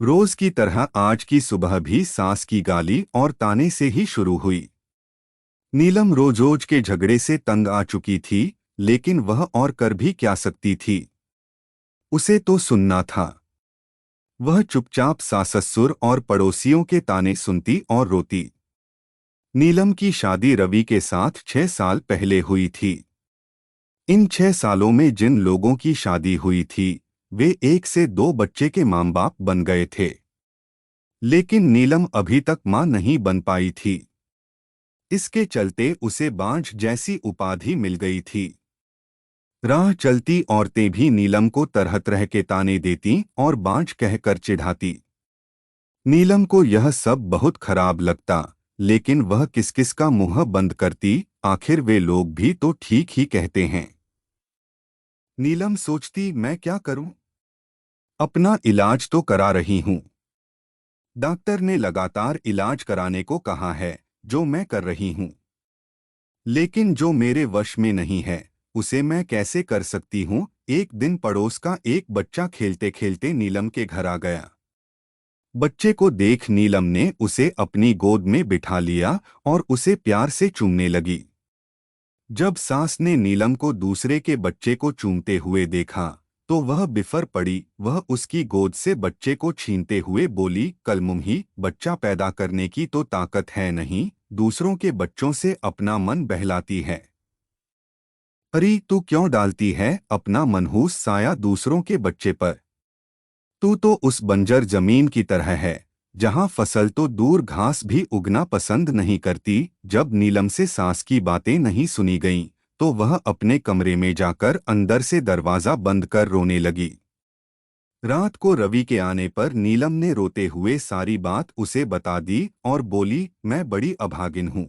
रोज की तरह आज की सुबह भी सास की गाली और ताने से ही शुरू हुई। नीलम रोज रोज के झगड़े से तंग आ चुकी थी, लेकिन वह और कर भी क्या सकती थी। उसे तो सुनना था। वह चुपचाप सास-ससुर और पड़ोसियों के ताने सुनती और रोती। नीलम की शादी रवि के साथ 6 साल पहले हुई थी। इन 6 सालों में जिन लोगों की शादी हुई थी, वे 1 से 2 बच्चे के माँ बाप बन गए थे। लेकिन नीलम अभी तक मां नहीं बन पाई थी। इसके चलते उसे बांझ जैसी उपाधि मिल गई थी। राह चलती औरतें भी नीलम को तरह तरह के ताने देती और बांझ कहकर चिढ़ाती। नीलम को यह सब बहुत खराब लगता, लेकिन वह किस किस का मुंह बंद करती। आखिर वे लोग भी तो ठीक ही कहते हैं। नीलम सोचती, मैं क्या करूं? अपना इलाज तो करा रही हूं। डॉक्टर ने लगातार इलाज कराने को कहा है, जो मैं कर रही हूं। लेकिन जो मेरे वश में नहीं है, उसे मैं कैसे कर सकती हूँ। एक दिन पड़ोस का एक बच्चा खेलते खेलते नीलम के घर आ गया। बच्चे को देख नीलम ने उसे अपनी गोद में बिठा लिया और उसे प्यार से चूमने लगी। जब सास ने नीलम को दूसरे के बच्चे को चूमते हुए देखा, तो वह बिफर पड़ी। वह उसकी गोद से बच्चे को छीनते हुए बोली, कलमुही, बच्चा पैदा करने की तो ताकत है नहीं, दूसरों के बच्चों से अपना मन बहलाती है। अरे तू क्यों डालती है अपना मनहूस साया दूसरों के बच्चे पर? तू तो उस बंजर जमीन की तरह है, जहां फसल तो दूर घास भी उगना पसंद नहीं करती। जब नीलम से सास की बातें नहीं सुनी गईं, तो वह अपने कमरे में जाकर अंदर से दरवाजा बंद कर रोने लगी। रात को रवि के आने पर नीलम ने रोते हुए सारी बात उसे बता दी और बोली, मैं बड़ी अभागिन हूँ।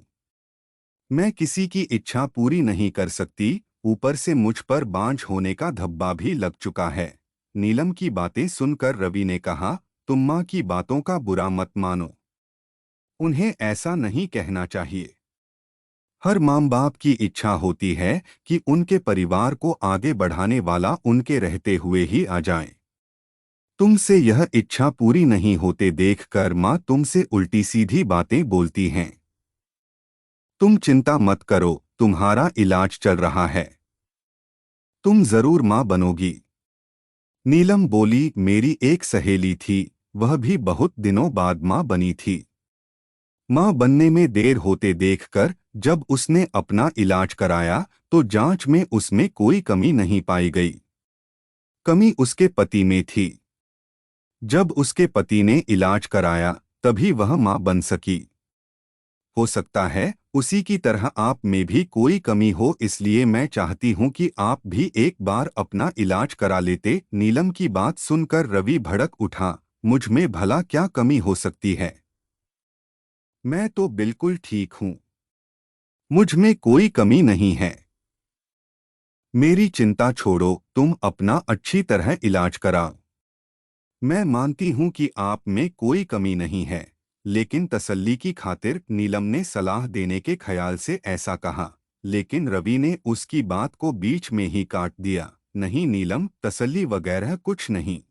मैं किसी की इच्छा पूरी नहीं कर सकती, ऊपर से मुझ पर बांझ होने का धब्बा भी लग चुका है। नीलम की बातें सुनकर रवि ने कहा, तुम माँ की बातों का बुरा मत मानो। उन्हें ऐसा नहीं कहना चाहिए। हर माँ बाप की इच्छा होती है कि उनके परिवार को आगे बढ़ाने वाला उनके रहते हुए ही आ जाए। तुमसे यह इच्छा पूरी नहीं होते देखकर माँ तुमसे उल्टी सीधी बातें बोलती हैं। तुम चिंता मत करो, तुम्हारा इलाज चल रहा है। तुम जरूर माँ बनोगी। नीलम बोली, मेरी एक सहेली थी, वह भी बहुत दिनों बाद माँ बनी थी। माँ बनने में देर होते देखकर जब उसने अपना इलाज कराया, तो जांच में उसमें कोई कमी नहीं पाई गई। कमी उसके पति में थी। जब उसके पति ने इलाज कराया, तभी वह माँ बन सकी। हो सकता है उसी की तरह आप में भी कोई कमी हो, इसलिए मैं चाहती हूँ कि आप भी एक बार अपना इलाज करा लेते। नीलम की बात सुनकर रवि भड़क उठा, मुझ में भला क्या कमी हो सकती है? मैं तो बिल्कुल ठीक हूँ। मुझ में कोई कमी नहीं है। मेरी चिंता छोड़ो, तुम अपना अच्छी तरह इलाज कराओ। मैं मानती हूं कि आप में कोई कमी नहीं है, लेकिन तसल्ली की खातिर नीलम ने सलाह देने के ख्याल से ऐसा कहा। लेकिन रवि ने उसकी बात को बीच में ही काट दिया, नहीं नीलम, तसल्ली वगैरह कुछ नहीं।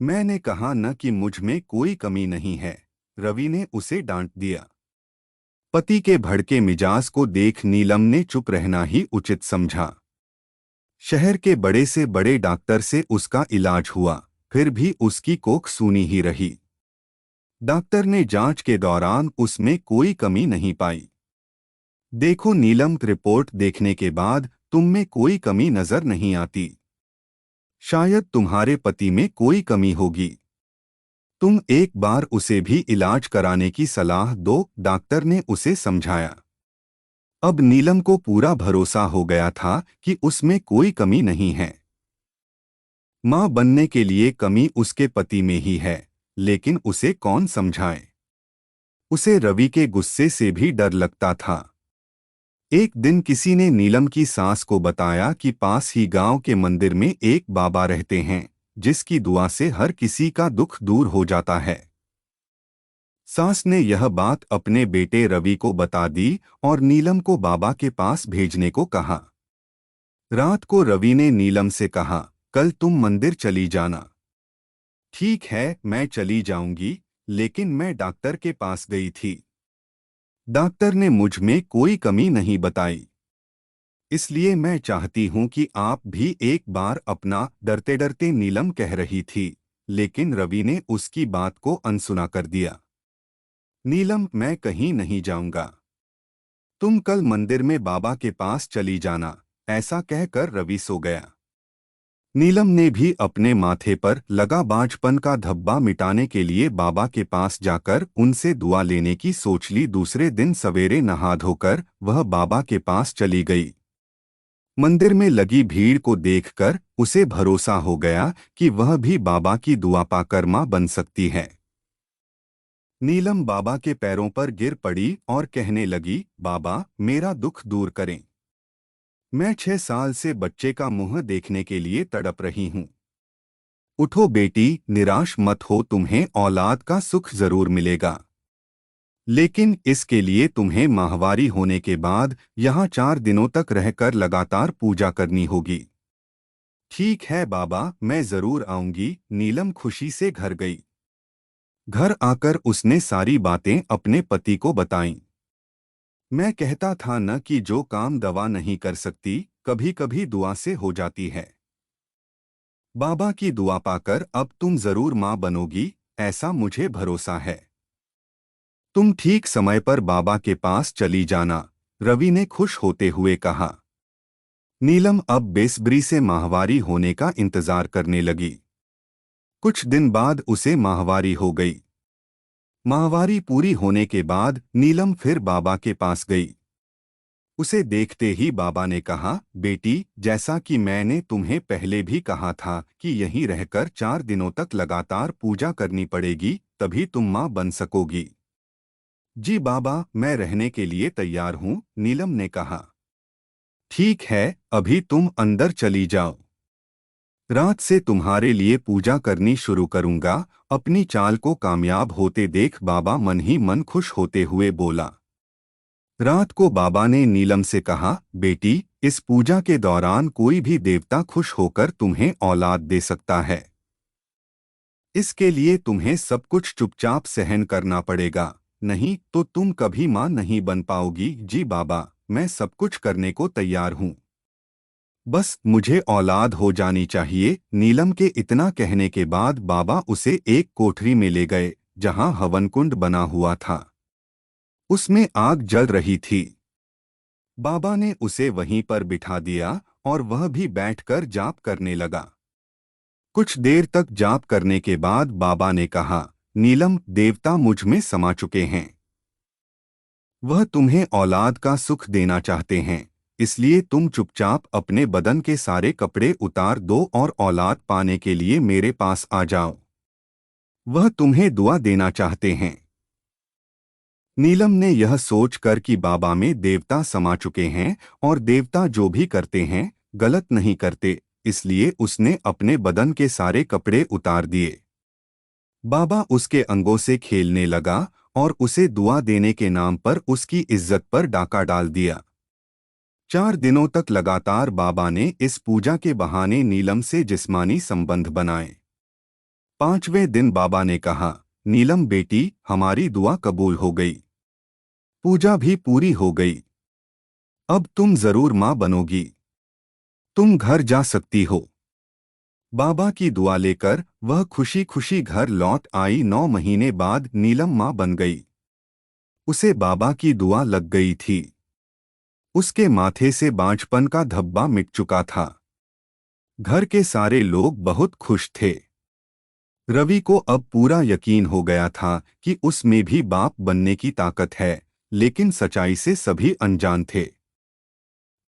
मैंने कहा न कि मुझ में कोई कमी नहीं है। रवि ने उसे डांट दिया। पति के भड़के मिजाज को देख नीलम ने चुप रहना ही उचित समझा। शहर के बड़े से बड़े डॉक्टर से उसका इलाज हुआ, फिर भी उसकी कोख सूनी ही रही। डॉक्टर ने जांच के दौरान उसमें कोई कमी नहीं पाई। देखो नीलम, रिपोर्ट देखने के बाद तुम में कोई कमी नजर नहीं आती। शायद तुम्हारे पति में कोई कमी होगी। तुम एक बार उसे भी इलाज कराने की सलाह दो, डॉक्टर ने उसे समझाया। अब नीलम को पूरा भरोसा हो गया था कि उसमें कोई कमी नहीं है। मां बनने के लिए कमी उसके पति में ही है, लेकिन उसे कौन समझाए? उसे रवि के गुस्से से भी डर लगता था। एक दिन किसी ने नीलम की सास को बताया कि पास ही गांव के मंदिर में एक बाबा रहते हैं, जिसकी दुआ से हर किसी का दुख दूर हो जाता है। सास ने यह बात अपने बेटे रवि को बता दी और नीलम को बाबा के पास भेजने को कहा। रात को रवि ने नीलम से कहा, कल तुम मंदिर चली जाना। ठीक है, मैं चली जाऊंगी, लेकिन मैं डॉक्टर के पास गई थी। डॉक्टर ने मुझ में कोई कमी नहीं बताई। इसलिए मैं चाहती हूं कि आप भी एक बार अपना। डरते डरते नीलम कह रही थी, लेकिन रवि ने उसकी बात को अनसुना कर दिया। नीलम, मैं कहीं नहीं जाऊंगा। तुम कल मंदिर में बाबा के पास चली जाना। ऐसा कहकर रवि सो गया। नीलम ने भी अपने माथे पर लगा बांझपन का धब्बा मिटाने के लिए बाबा के पास जाकर उनसे दुआ लेने की सोच ली। दूसरे दिन सवेरे नहा धोकर वह बाबा के पास चली गई। मंदिर में लगी भीड़ को देखकर उसे भरोसा हो गया कि वह भी बाबा की दुआ पाकर मां बन सकती है। नीलम बाबा के पैरों पर गिर पड़ी और कहने लगी, बाबा, मेरा दुख दूर करें। मैं 6 साल से बच्चे का मुंह देखने के लिए तड़प रही हूं। उठो बेटी, निराश मत हो, तुम्हें औलाद का सुख जरूर मिलेगा। लेकिन इसके लिए तुम्हें माहवारी होने के बाद यहाँ 4 दिनों तक रहकर लगातार पूजा करनी होगी। ठीक है बाबा, मैं जरूर आऊंगी। नीलम खुशी से घर गई। घर आकर उसने सारी बातें अपने पति को बताईं। मैं कहता था न कि जो काम दवा नहीं कर सकती, कभी कभी दुआ से हो जाती है। बाबा की दुआ पाकर अब तुम जरूर मां बनोगी, ऐसा मुझे भरोसा है। तुम ठीक समय पर बाबा के पास चली जाना, रवि ने खुश होते हुए कहा। नीलम अब बेसब्री से माहवारी होने का इंतजार करने लगी। कुछ दिन बाद उसे माहवारी हो गई। माहवारी पूरी होने के बाद नीलम फिर बाबा के पास गई। उसे देखते ही बाबा ने कहा, बेटी, जैसा कि मैंने तुम्हें पहले भी कहा था कि यहीं रहकर 4 दिनों तक लगातार पूजा करनी पड़ेगी, तभी तुम मां बन सकोगी। जी बाबा, मैं रहने के लिए तैयार हूँ, नीलम ने कहा। ठीक है, अभी तुम अंदर चली जाओ। रात से तुम्हारे लिए पूजा करनी शुरू करूंगा। अपनी चाल को कामयाब होते देख बाबा मन ही मन खुश होते हुए बोला। रात को बाबा ने नीलम से कहा, बेटी, इस पूजा के दौरान कोई भी देवता खुश होकर तुम्हें औलाद दे सकता है। इसके लिए तुम्हें सब कुछ चुपचाप सहन करना पड़ेगा, नहीं तो तुम कभी मां नहीं बन पाओगी। जी बाबा, मैं सब कुछ करने को तैयार हूँ। बस मुझे औलाद हो जानी चाहिए। नीलम के इतना कहने के बाद बाबा उसे एक कोठरी में ले गए, जहां हवनकुंड बना हुआ था। उसमें आग जल रही थी। बाबा ने उसे वहीं पर बिठा दिया और वह भी बैठकर जाप करने लगा। कुछ देर तक जाप करने के बाद बाबा ने कहा, नीलम, देवता मुझ में समा चुके हैं। वह तुम्हें औलाद का सुख देना चाहते हैं, इसलिए तुम चुपचाप अपने बदन के सारे कपड़े उतार दो और औलाद पाने के लिए मेरे पास आ जाओ। वह तुम्हें दुआ देना चाहते हैं। नीलम ने यह सोचकर कि बाबा में देवता समा चुके हैं और देवता जो भी करते हैं गलत नहीं करते, इसलिए उसने अपने बदन के सारे कपड़े उतार दिए। बाबा उसके अंगों से खेलने लगा और उसे दुआ देने के नाम पर उसकी इज्जत पर डाका डाल दिया। 4 दिनों तक लगातार बाबा ने इस पूजा के बहाने नीलम से जिस्मानी संबंध बनाए। 5वें दिन बाबा ने कहा, नीलम बेटी, हमारी दुआ कबूल हो गई। पूजा भी पूरी हो गई। अब तुम जरूर मां बनोगी। तुम घर जा सकती हो। बाबा की दुआ लेकर वह खुशी खुशी घर लौट आई। 9 महीने बाद नीलम मां बन गई। उसे बाबा की दुआ लग गई थी। उसके माथे से बांझपन का धब्बा मिट चुका था। घर के सारे लोग बहुत खुश थे। रवि को अब पूरा यकीन हो गया था कि उसमें भी बाप बनने की ताकत है, लेकिन सच्चाई से सभी अनजान थे।